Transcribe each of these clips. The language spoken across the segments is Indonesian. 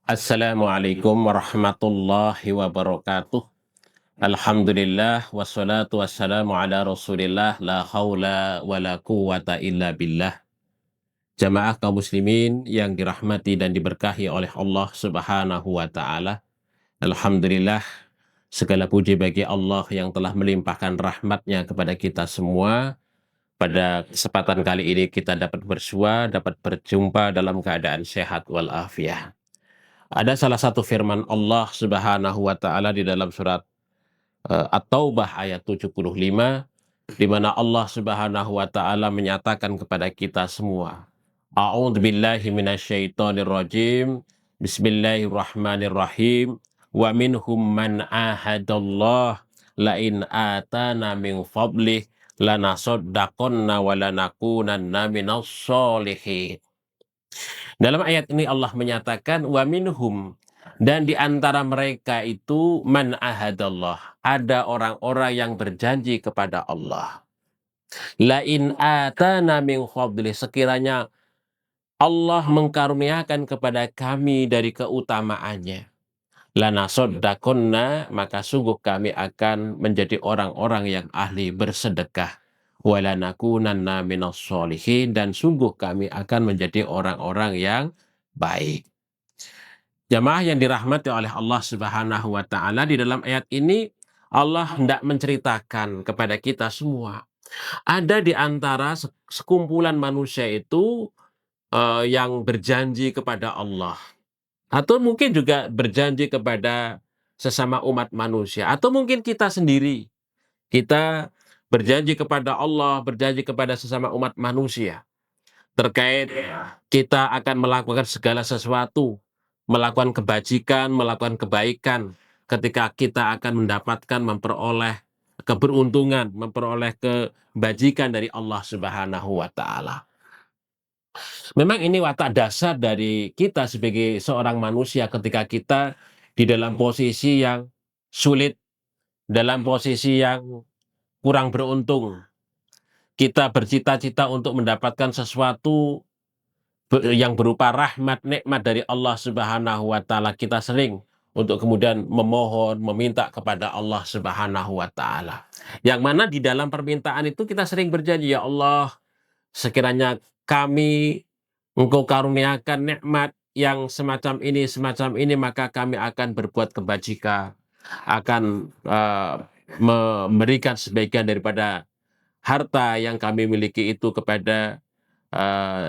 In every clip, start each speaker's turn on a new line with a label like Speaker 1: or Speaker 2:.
Speaker 1: Assalamualaikum warahmatullahi wabarakatuh. Alhamdulillah wassalatu wassalamu ala Rasulillah la haula wala quwata illa billah. Jamaah kaum muslimin yang dirahmati dan diberkahi oleh Allah Subhanahu wa taala. Alhamdulillah, segala puji bagi Allah yang telah melimpahkan rahmatnya kepada kita semua. Pada kesempatan kali ini kita dapat bersua, dapat berjumpa dalam keadaan sehat walafiat. Ada salah satu firman Allah Subhanahu wa taala di dalam surat At-Taubah ayat 75, di mana Allah Subhanahu wa taala menyatakan kepada kita semua, A'udzubillahi minasyaitonirrajim. Bismillahirrahmanirrahim. Wa minhum man ahadallah la in atana min fadlih lanasaddaqanna wa lanakunanna minas sholihin. Dalam ayat ini Allah menyatakan wa minhum, dan di antara mereka itu man ahadallah, ada orang-orang yang berjanji kepada Allah. La in atana min fadli, sekiranya Allah mengkaruniakan kepada kami dari keutamaannya, lanasaddaqanna, maka sungguh kami akan menjadi orang-orang yang ahli bersedekah. Walanakunanna minas sholihin, dan sungguh kami akan menjadi orang-orang yang baik. Jamaah yang dirahmati oleh Allah Subhanahu wa taala, di dalam ayat ini Allah hendak menceritakan kepada kita semua, ada di antara sekumpulan manusia itu yang berjanji kepada Allah, atau mungkin juga berjanji kepada sesama umat manusia, atau mungkin kita sendiri. Kita berjanji kepada Allah, berjanji kepada sesama umat manusia terkait kita akan melakukan segala sesuatu, melakukan kebajikan, melakukan kebaikan, ketika kita akan mendapatkan, memperoleh keberuntungan, memperoleh kebajikan dari Allah Subhanahu wa taala. Memang ini watak dasar dari kita sebagai seorang manusia ketika kita di dalam posisi yang sulit, dalam posisi yang kurang beruntung. Kita bercita-cita untuk mendapatkan sesuatu yang berupa rahmat, nikmat dari Allah Subhanahu wa taala. Kita sering untuk kemudian memohon, meminta kepada Allah Subhanahu wa taala. Yang mana di dalam permintaan itu kita sering berjanji, ya Allah, sekiranya kami Engkau karuniakan nikmat yang semacam ini, maka kami akan berbuat kebajikan, akan memberikan sebagian daripada harta yang kami miliki itu kepada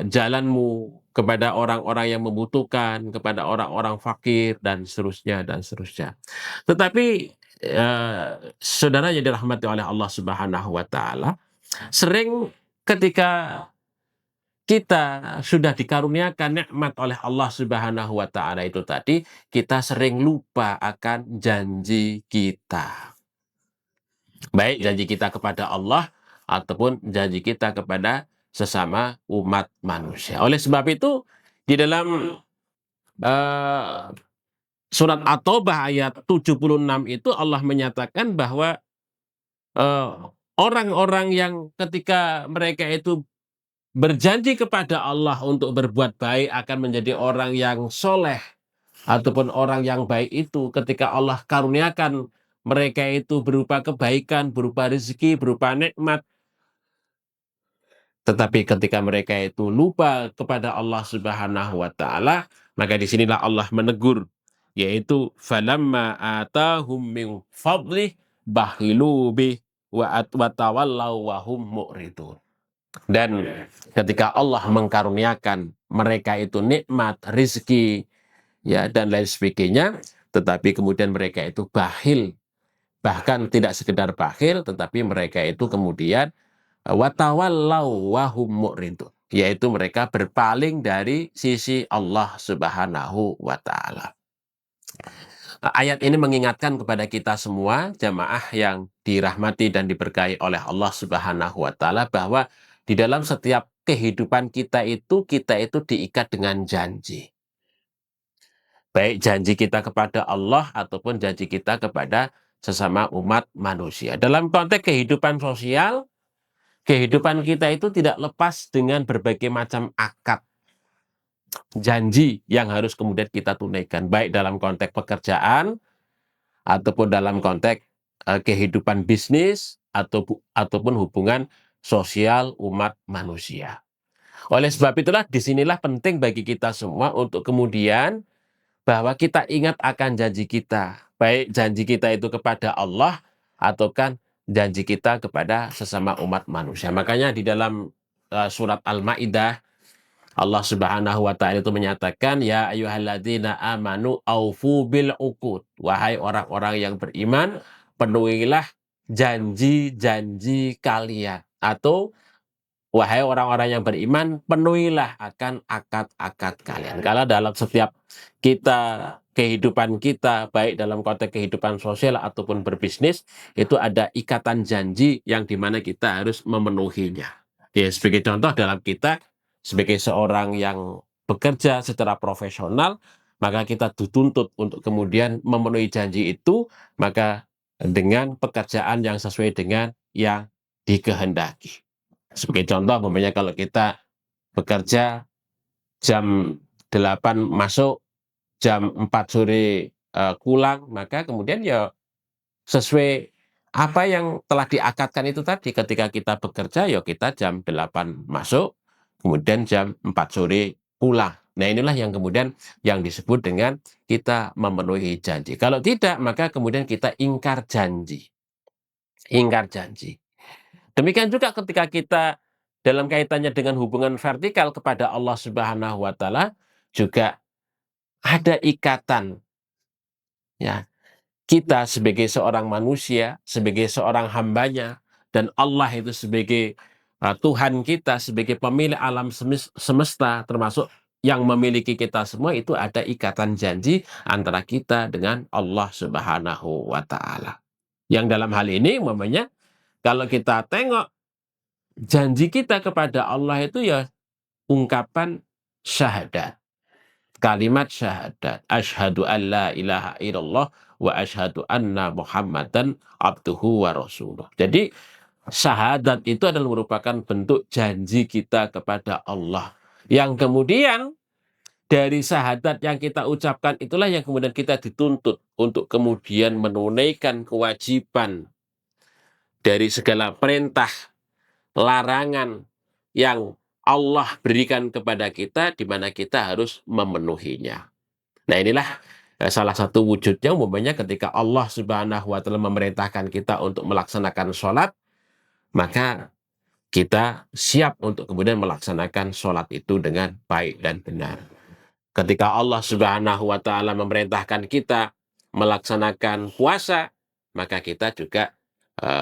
Speaker 1: jalan-Mu, kepada orang-orang yang membutuhkan, kepada orang-orang fakir, dan seterusnya, dan seterusnya. Tetapi saudara yang dirahmati oleh Allah Subhanahu wa taala, sering ketika kita sudah dikaruniakan nikmat oleh Allah Subhanahu wa taala itu tadi, kita sering lupa akan janji kita. Baik janji kita kepada Allah ataupun janji kita kepada sesama umat manusia. Oleh sebab itu, di dalam surat At-Taubah ayat 76 itu Allah menyatakan bahwa orang-orang yang ketika mereka itu berjanji kepada Allah untuk berbuat baik akan menjadi orang yang soleh, ataupun orang yang baik itu ketika Allah karuniakan mereka itu berupa kebaikan, berupa rezeki, berupa nikmat. Tetapi ketika mereka itu lupa kepada Allah Subhanahu wa taala, maka disinilah Allah menegur, yaitu falamma atahum min fadlih bakhilu bih wa tawallaw wa hum mu'ridun. Dan ketika Allah mengkaruniakan mereka itu nikmat, rezeki, ya, dan lain sebagainya, tetapi kemudian mereka itu bakhil. Bahkan tidak sekedar bakhil, tetapi mereka itu kemudian watawallaw wahum mu'ridun, yaitu mereka berpaling dari sisi Allah Subhanahu wa taala. Ayat ini mengingatkan kepada kita semua jamaah yang dirahmati dan diberkahi oleh Allah Subhanahu wa taala, bahwa di dalam setiap kehidupan kita itu diikat dengan janji. Baik janji kita kepada Allah ataupun janji kita kepada sesama umat manusia. Dalam konteks kehidupan sosial, kehidupan kita itu tidak lepas dengan berbagai macam akad. janji yang harus kemudian kita tunaikan, baik dalam konteks pekerjaan ataupun dalam konteks kehidupan bisnis ataupun hubungan sosial umat manusia. Oleh sebab itulah disinilah penting bagi kita semua untuk kemudian bahwa kita ingat akan janji kita, baik janji kita itu kepada Allah ataukah janji kita kepada sesama umat manusia. Makanya di dalam surat Al-Maidah Allah Subhanahu wa taala itu menyatakan, ya ayyuhalladzina amanu aufu bil uqud. Wahai orang-orang yang beriman, penuhilah janji-janji kalian, atau wahai orang-orang yang beriman, penuhilah akan akad-akad kalian. Kalau dalam setiap kehidupan kita, baik dalam konteks kehidupan sosial ataupun berbisnis, itu ada ikatan janji yang dimana kita harus memenuhinya. Ya, sebagai contoh dalam kita, sebagai seorang yang bekerja secara profesional, maka kita dituntut untuk kemudian memenuhi janji itu, maka dengan pekerjaan yang sesuai dengan yang dikehendaki. Sebagai contoh, umpamanya kalau kita bekerja jam 8 masuk, jam 4 sore pulang, maka kemudian ya sesuai apa yang telah diakadkan itu tadi, ketika kita bekerja ya kita jam 8 masuk, kemudian jam 4 sore pulang. Nah inilah yang kemudian yang disebut dengan kita memenuhi janji. Kalau tidak, maka kemudian kita ingkar janji. Ingkar janji. Demikian juga ketika kita dalam kaitannya dengan hubungan vertikal kepada Allah Subhanahu wa taala, juga ada ikatan, ya. Kita sebagai seorang manusia, sebagai seorang hambanya, dan Allah itu sebagai Tuhan kita, sebagai pemilik alam semesta, termasuk yang memiliki kita semua, itu ada ikatan janji antara kita dengan Allah Subhanahu wa taala. Yang dalam hal ini umpamanya kalau kita tengok janji kita kepada Allah itu ya ungkapan syahadat. Kalimat syahadat. Asyhadu an la ilaha illallah wa asyhadu anna Muhammadan abduhu wa rasuluh. Jadi syahadat itu adalah merupakan bentuk janji kita kepada Allah. Yang kemudian dari syahadat yang kita ucapkan itulah yang kemudian kita dituntut untuk kemudian menunaikan kewajiban dari segala perintah, larangan yang Allah berikan kepada kita, di mana kita harus memenuhinya. Nah inilah salah satu wujudnya, umpamanya ketika Allah Subhanahu wa taala memerintahkan kita untuk melaksanakan sholat, maka kita siap untuk kemudian melaksanakan sholat itu dengan baik dan benar. Ketika Allah Subhanahu wa taala memerintahkan kita melaksanakan puasa, maka kita juga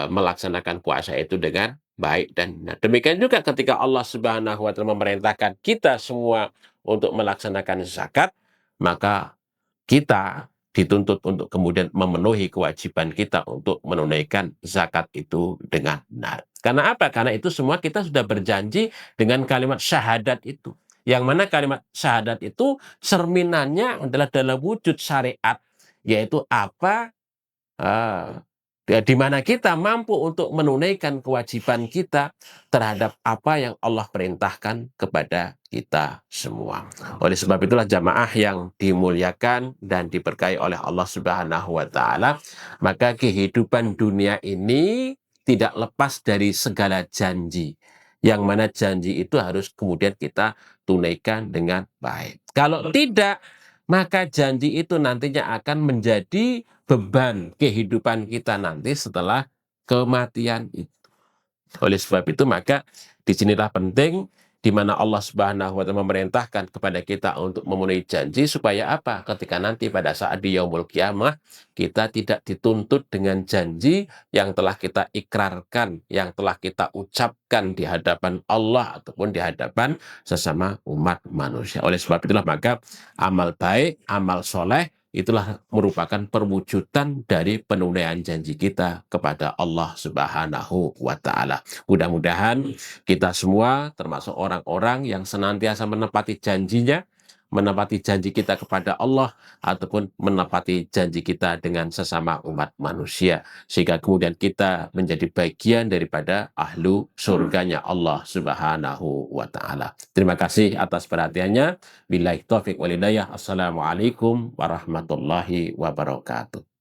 Speaker 1: melaksanakan puasa itu dengan baik dan benar. Demikian juga ketika Allah Subhanahu wa taala memerintahkan kita semua untuk melaksanakan zakat, maka kita dituntut untuk kemudian memenuhi kewajiban kita untuk menunaikan zakat itu dengan benar. Karena apa? Karena itu semua kita sudah berjanji dengan kalimat syahadat itu. Yang mana kalimat syahadat itu cerminannya adalah dalam wujud syariat, yaitu apa? Di mana kita mampu untuk menunaikan kewajiban kita terhadap apa yang Allah perintahkan kepada kita semua. Oleh sebab itulah jamaah yang dimuliakan dan diberkahi oleh Allah Subhanahu wa taala, maka kehidupan dunia ini tidak lepas dari segala janji. Yang mana janji itu harus kemudian kita tunaikan dengan baik. Kalau tidak, maka janji itu nantinya akan menjadi beban kehidupan kita nanti setelah kematian itu. Oleh sebab itu maka disinilah penting di mana Allah Subhanahu wa taala memerintahkan kepada kita untuk memenuhi janji, supaya apa? Ketika nanti pada saat di yaumul kiamah kita tidak dituntut dengan janji yang telah kita ikrarkan, yang telah kita ucapkan di hadapan Allah ataupun di hadapan sesama umat manusia. Oleh sebab itulah maka amal baik, amal soleh, itulah merupakan perwujudan dari penunaian janji kita kepada Allah Subhanahu wa taala. Mudah-mudahan kita semua termasuk orang-orang yang senantiasa menepati janjinya, menepati janji kita kepada Allah, ataupun menepati janji kita dengan sesama umat manusia, sehingga kemudian kita menjadi bagian daripada ahlu surganya Allah Subhanahu wa Ta'ala. Terima kasih atas perhatiannya. Billahi taufiq wal hidayah. Assalamualaikum warahmatullahi wabarakatuh.